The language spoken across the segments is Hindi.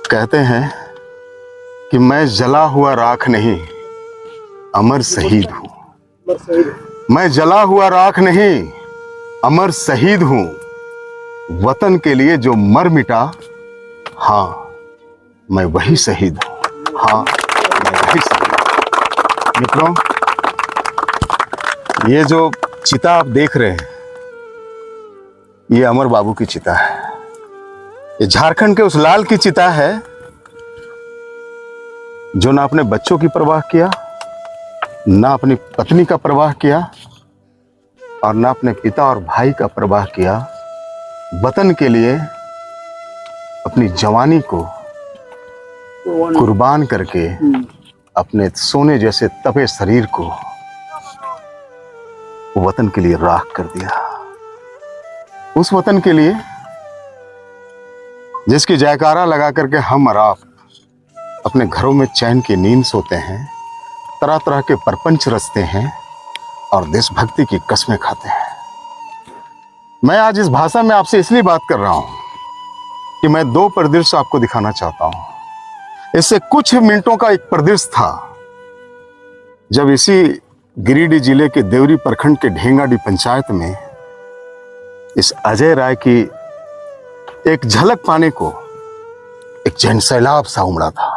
कहते हैं कि मैं जला हुआ राख नहीं, अमर शहीद हूं। मैं जला हुआ राख नहीं, अमर शहीद हूं। वतन के लिए जो मर मिटा, हाँ मैं वही शहीद हूं। हाँ मैं वही शहीद हूं। मित्रों, ये जो चिता आप देख रहे हैं, ये अमर बाबू की चिता है। ये झारखंड के उस लाल की चिता है जो ना अपने बच्चों की परवाह किया, ना अपनी पत्नी का परवाह किया और ना अपने पिता और भाई का परवाह किया। वतन के लिए अपनी जवानी को कुर्बान करके अपने सोने जैसे तपे शरीर को वतन के लिए राख कर दिया। उस वतन के लिए जिसकी जयकारा लगा करके हम और आप अपने घरों में चैन की नींद सोते हैं, तरह तरह के परपंच रचते हैं और देशभक्ति की कस्में खाते हैं। मैं आज इस भाषा में आपसे इसलिए बात कर रहा हूं कि मैं दो परिदृश्य आपको दिखाना चाहता हूं। इससे कुछ मिनटों का एक परिदृश्य था जब इसी गिरिडीह जिले के देवरी प्रखंड के ढेंगाडी पंचायत में इस अजय राय की एक झलक पाने को एक जन सैलाब सा उमड़ा था।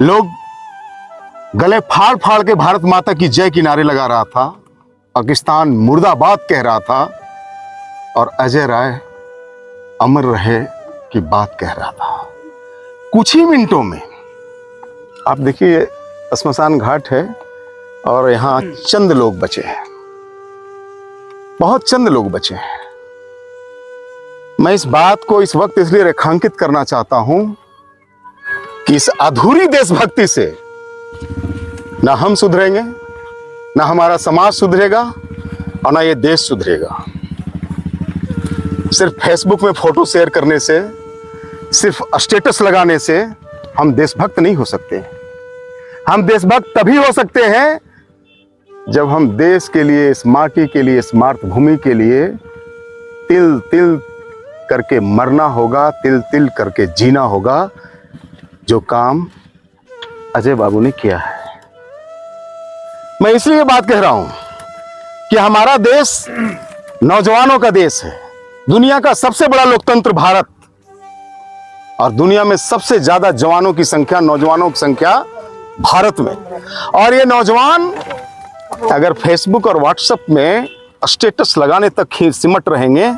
लोग गले फाड़ फाड़ के भारत माता की जय की नारे लगा रहा था, पाकिस्तान मुर्दाबाद कह रहा था और अजय राय अमर रहे की बात कह रहा था। कुछ ही मिनटों में आप देखिए, श्मशान घाट है और यहां चंद लोग बचे हैं, बहुत चंद लोग बचे हैं। मैं इस बात को इस वक्त इसलिए रेखांकित करना चाहता हूं कि इस अधूरी देशभक्ति से ना हम सुधरेंगे, ना हमारा समाज सुधरेगा और ना ये देश सुधरेगा। सिर्फ फेसबुक में फोटो शेयर करने से, सिर्फ स्टेटस लगाने से हम देशभक्त नहीं हो सकते। हम देशभक्त तभी हो सकते हैं जब हम देश के लिए, इस माटी के लिए, इस मातृभूमि के लिए तिल तिल करके मरना होगा, तिल तिल करके जीना होगा, जो काम अजय बाबू ने किया है। मैं इसलिए बात कह रहा हूं कि हमारा देश नौजवानों का देश है। दुनिया का सबसे बड़ा लोकतंत्र भारत और दुनिया में सबसे ज्यादा जवानों की संख्या, नौजवानों की संख्या भारत में। और ये नौजवान अगर फेसबुक और व्हाट्सएप में स्टेटस लगाने तक ही सिमट रहेंगे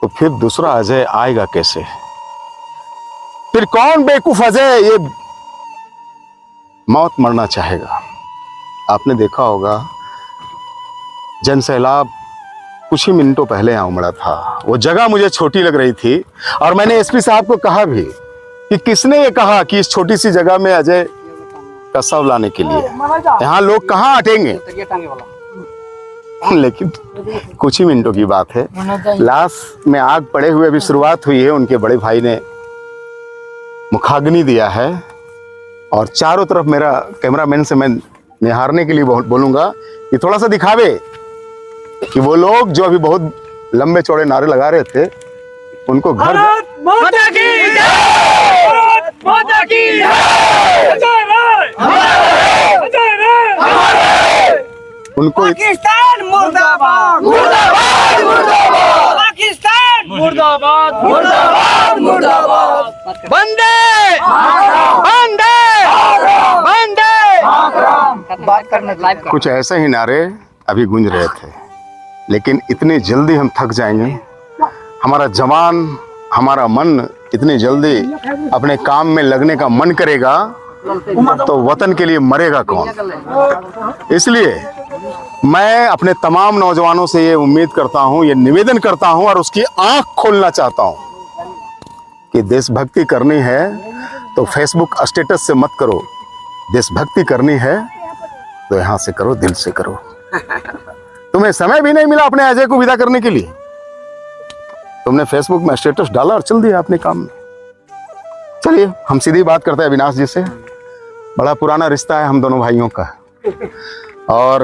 तो फिर दूसरा अजय आएगा कैसे? फिर कौन बेवकूफ अजय ये मौत मरना चाहेगा? आपने देखा होगा जन सैलाब कुछ ही मिनटों पहले यहां उमड़ा था। वो जगह मुझे छोटी लग रही थी और मैंने एसपी साहब को कहा भी कि किसने ये कहा कि इस छोटी सी जगह में अजय का शव लाने के लिए यहां लोग कहां हटेंगे। लेकिन कुछ ही मिनटों की बात है, लाश में आग पड़े हुए अभी शुरुआत हुई है। उनके बड़े भाई ने मुखाग्नि दिया है और चारों तरफ मेरा कैमरामैन से मैं निहारने के लिए बोलूंगा कि थोड़ा सा दिखावे कि वो लोग जो अभी बहुत लंबे चौड़े नारे लगा रहे थे उनको घर माता की जय! माता की उनको पाकिस्तान मुर्दाबाद, मुर्दाबाद, मुर्दाबाद, पाकिस्तान मुर्दाबाद मुर्दाबाद मुर्दाबाद वंदे वंदे वंदे। बात करने लाइव कुछ ऐसे ही नारे अभी गूंज रहे थे, लेकिन इतनी जल्दी हम थक जाएंगे, हमारा जवान, हमारा मन इतनी जल्दी अपने काम में लगने का मन करेगा तो वतन के लिए मरेगा कौन। इसलिए मैं अपने तमाम नौजवानों से ये उम्मीद करता हूँ, ये निवेदन करता हूँ और उसकी आंख खोलना चाहता हूँ कि देशभक्ति करनी है तो फेसबुक स्टेटस से मत करो, देशभक्ति करनी है तो यहाँ से करो, दिल से करो। तुम्हें समय भी नहीं मिला अपने अजय को विदा करने के लिए, तुमने फेसबुक में स्टेटस डाला और चल दिया अपने काम में। चलिए हम सीधी बात करते हैं अविनाश जी से। बड़ा पुराना रिश्ता है हम दोनों भाइयों का, और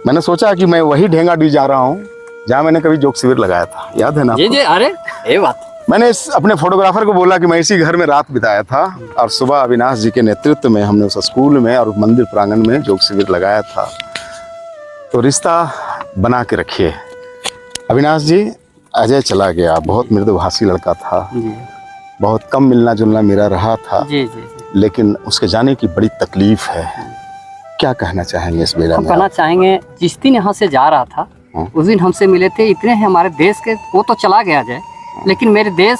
मैंने सोचा कि मैं वही ढेंगाडी जा रहा हूँ जहाँ मैंने कभी योग शिविर लगाया था, याद है ना? जी जी, अरे ये बात मैंने अपने फोटोग्राफर को बोला कि मैं इसी घर में रात बिताया था और सुबह अविनाश जी के नेतृत्व में हमने उस स्कूल में और मंदिर प्रांगण में योग शिविर लगाया था। तो रिश्ता बना के रखिए। अविनाश जी, अजय चला गया, बहुत मृदुभाषी लड़का था, बहुत कम मिलना जुलना मेरा रहा था, जी जी, लेकिन उसके जाने की बड़ी तकलीफ है। क्या कहना चाहेंगे इस बेला हम में? कहना चाहेंगे, जिस दिन यहाँ से जा रहा था उस दिन हमसे मिले थे, इतने हैं हमारे देश के, वो तो चला गया जाए, लेकिन मेरे देश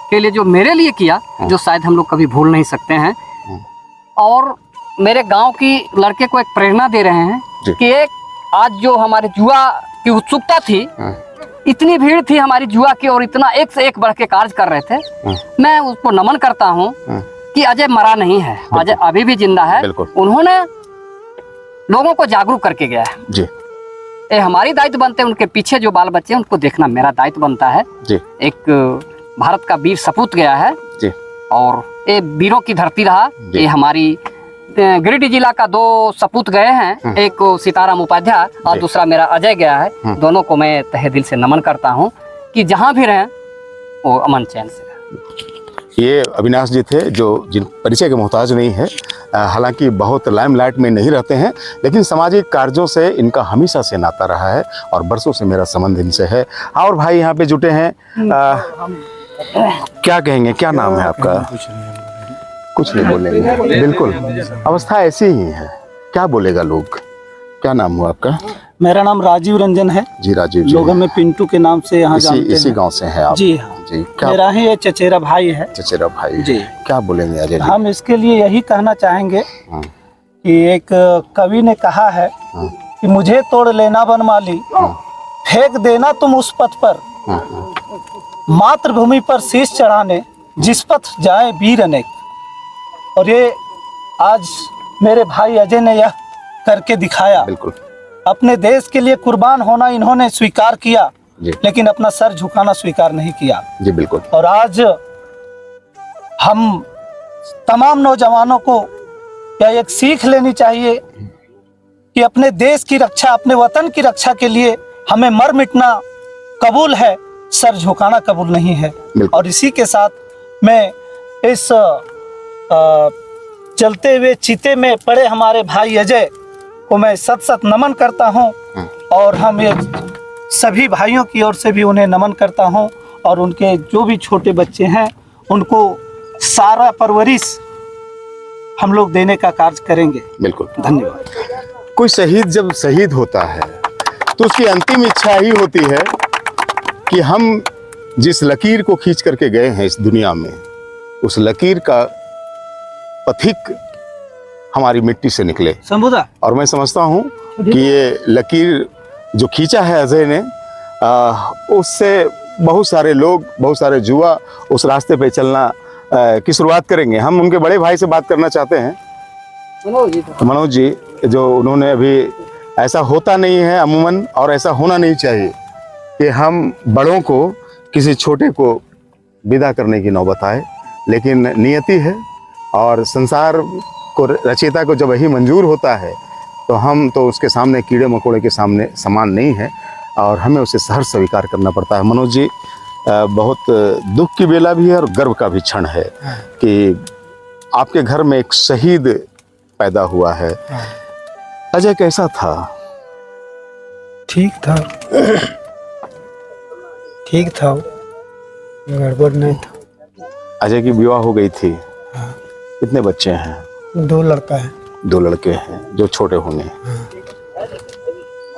के लिए जो मेरे लिए किया, जो शायद हम लोग कभी भूल नहीं सकते हैं। और मेरे गांव की लड़के को एक प्रेरणा दे रहे हैं कि एक आज जो हमारे जुआ की उत्सुकता थी, इतनी भीड़ थी हमारी जुआ की और इतना एक से एक बढ़ के कार्य कर रहे थे। मैं उसको नमन करता हूँ कि अजय मरा नहीं है, अजय अभी भी जिंदा है। उन्होंने लोगों को जागरूक करके गया है जी। ये हमारी दायित्व बनते हैं, उनके पीछे जो बाल बच्चे हैं उनको देखना मेरा दायित्व बनता है जी। एक भारत का वीर सपूत गया है जी, और ये वीरों की धरती रहा। ये हमारी गिरिडीह जिला का 2 सपूत गए हैं, एक सीताराम उपाध्याय और दूसरा मेरा अजय गया है। दोनों को मैं तहे दिल से नमन करता हूँ कि जहाँ भी रहें वो अमन चैन से रहें। ये अविनाश जी थे जो जिन परिचय के मोहताज नहीं है, हालांकि बहुत लाइमलाइट में नहीं रहते हैं, लेकिन सामाजिक कार्यों से इनका हमेशा से नाता रहा है और बरसों से मेरा संबंध इनसे है। और भाई यहाँ पे जुटे हैं, क्या कहेंगे, क्या नाम है आपका? कुछ नहीं बोलेंगे, बिल्कुल अवस्था ऐसी ही है, क्या बोलेगा लोग। क्या नाम हुआ आपका? मेरा नाम राजीव रंजन है जी। राजीव जी, लोग हमें पिंटू के नाम से यहाँ जानते हैं। इसी गांव से हैं आप? जी हाँ जी। क्या मेरा ही ये चचेरा भाई है। चचेरा भाई जी। क्या बोलेंगे अजय जी? हम इसके लिए यही कहना चाहेंगे कि एक कवि ने कहा है कि मुझे तोड़ लेना बनमाली, फेंक देना तुम उस पथ पर, मातृभूमि पर शीश चढ़ाने जिस पथ जाए वीर अनेक। और ये आज मेरे भाई अजय ने यह करके दिखाया। बिल्कुल। अपने देश के लिए कुर्बान होना इन्होंने स्वीकार किया, जी। लेकिन अपना सर झुकाना स्वीकार नहीं किया। जी बिल्कुल। और आज हम तमाम नौजवानों को यह एक सीख लेनी चाहिए कि अपने देश की रक्षा, अपने वतन की रक्षा के लिए हमें मर मिटना कबूल है, सर झुकाना कबूल नहीं है। और इसी के साथ मैं इस चलते हुए चीते में पड़े हमारे भाई अजय को मैं सत सत नमन करता हूं, और हम ये सभी भाइयों की ओर से भी उन्हें नमन करता हूं। और उनके जो भी छोटे बच्चे हैं उनको सारा परवरिश हम लोग देने का कार्य करेंगे। बिल्कुल। धन्यवाद। कोई शहीद जब शहीद होता है तो उसकी अंतिम इच्छा ही होती है कि हम जिस लकीर को खींच करके गए हैं इस दुनिया में, उस लकीर का पथिक हमारी मिट्टी से निकले। संबोधा। और मैं समझता हूँ कि ये लकीर जो खींचा है अजय ने, उससे बहुत सारे लोग, बहुत सारे युवा उस रास्ते पे चलना की शुरुआत करेंगे। हम उनके बड़े भाई से बात करना चाहते हैं, मनोज जी, जो उन्होंने अभी, ऐसा होता नहीं है अमूमन और ऐसा होना नहीं चाहिए कि हम बड़ों को किसी छोटे को विदा करने की नौबत आए, लेकिन नियति है और संसार को, रचयिता को जब वही मंजूर होता है तो हम तो उसके सामने कीड़े मकोड़े के सामने समान नहीं है और हमें उसे सहर्ष स्वीकार करना पड़ता है। मनोज जी, बहुत दुख की बेला भी है और गर्व का भी क्षण है कि आपके घर में एक शहीद पैदा हुआ है। अजय कैसा था? ठीक था। ठीक था, गड़बड़ नहीं था। अजय की विवाह हो गई थी। हाँ। कितने बच्चे हैं? 2 लड़का है। 2 लड़के हैं जो छोटे होंगे।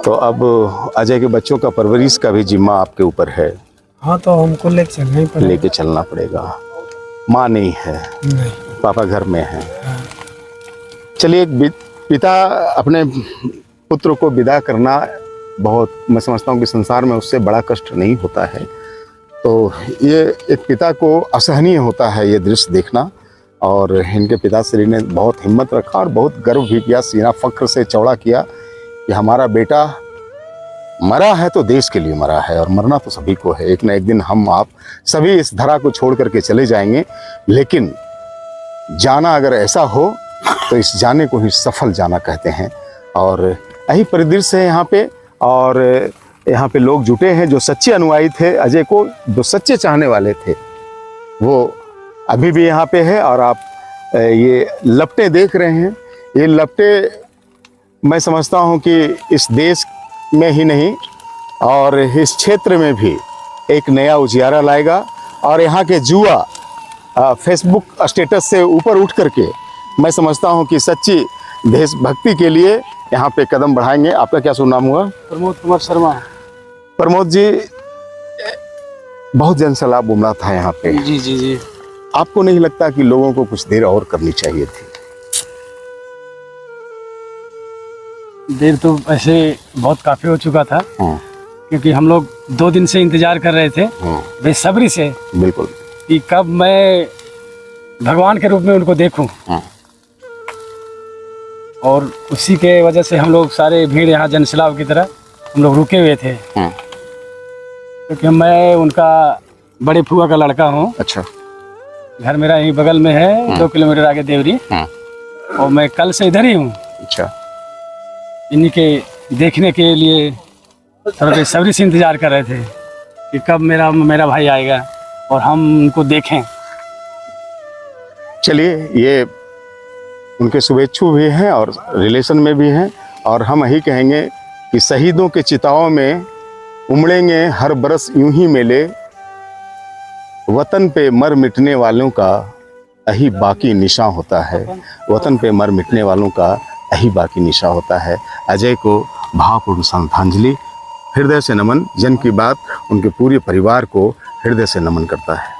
तो अब अजय के बच्चों का परवरिश का भी जिम्मा आपके ऊपर है। हाँ, तो हमको लेके चलना ही पड़ेगा। लेके चलना पड़ेगा। माँ नहीं है, नहीं। पापा घर में है। हाँ। चलिए, एक पिता अपने पुत्र को विदा करना बहुत, मैं समझता हूँ कि संसार में उससे बड़ा कष्ट नहीं होता है। तो ये एक पिता को असहनीय होता है ये दृश्य देखना। और इनके पिताश्री ने बहुत हिम्मत रखा और बहुत गर्व भी किया, सीना फख्र से चौड़ा किया कि हमारा बेटा मरा है तो देश के लिए मरा है, और मरना तो सभी को है। एक न एक दिन हम आप सभी इस धरा को छोड़ करके चले जाएंगे, लेकिन जाना अगर ऐसा हो तो इस जाने को ही सफल जाना कहते हैं। और यही परिदृश्य है यहाँ पे। और यहाँ पे लोग जुटे हैं जो सच्चे अनुयायी थे अजय को, जो सच्चे चाहने वाले थे, वो अभी भी यहाँ पे है। और आप ये लपटें देख रहे हैं, ये लपटें मैं समझता हूँ कि इस देश में ही नहीं और इस क्षेत्र में भी एक नया उजियारा लाएगा। और यहाँ के युवा फेसबुक स्टेटस से ऊपर उठ करके मैं समझता हूँ कि सच्ची देशभक्ति के लिए यहाँ पे कदम बढ़ाएंगे। आपका क्या शुभ नाम हुआ? प्रमोद कुमार शर्मा। प्रमोद जी, बहुत जनसैलाब उमड़ा था यहाँ पे। जी जी जी। आपको नहीं लगता कि लोगों को कुछ देर और करनी चाहिए थी? देर तो ऐसे बहुत काफ़ी हो चुका था, क्योंकि हम लोग 2 दिन से इंतजार कर रहे थे बेसब्री से। बिल्कुल। कि कब मैं भगवान के रूप में उनको देखूं। और उसी के वजह से हम लोग सारे भीड़ यहाँ जनसैलाब की तरह हम लोग रुके हुए थे, क्योंकि मैं उनका बड़े फुआ का लड़का हूँ। अच्छा। घर मेरा यहीं बगल में है, 2 किलोमीटर आगे देवरी। और मैं कल से इधर ही हूँ। अच्छा। इन्हीं के देखने के लिए थोड़ा बेसब्री से इंतजार कर रहे थे कि कब मेरा भाई आएगा और हम उनको देखें। चलिए, ये उनके शुभेच्छु भी हैं और रिलेशन में भी हैं। और हम यही कहेंगे कि शहीदों के चिताओं में उमड़ेंगे हर बरस यूं ही मेले, वतन पे मर मिटने वालों का यही बाकी निशान होता है। वतन पे मर मिटने वालों का यही बाकी निशान होता है। अजय को भावपूर्ण श्रद्धांजलि, हृदय से नमन। जन की बात उनके पूरे परिवार को हृदय से नमन करता है।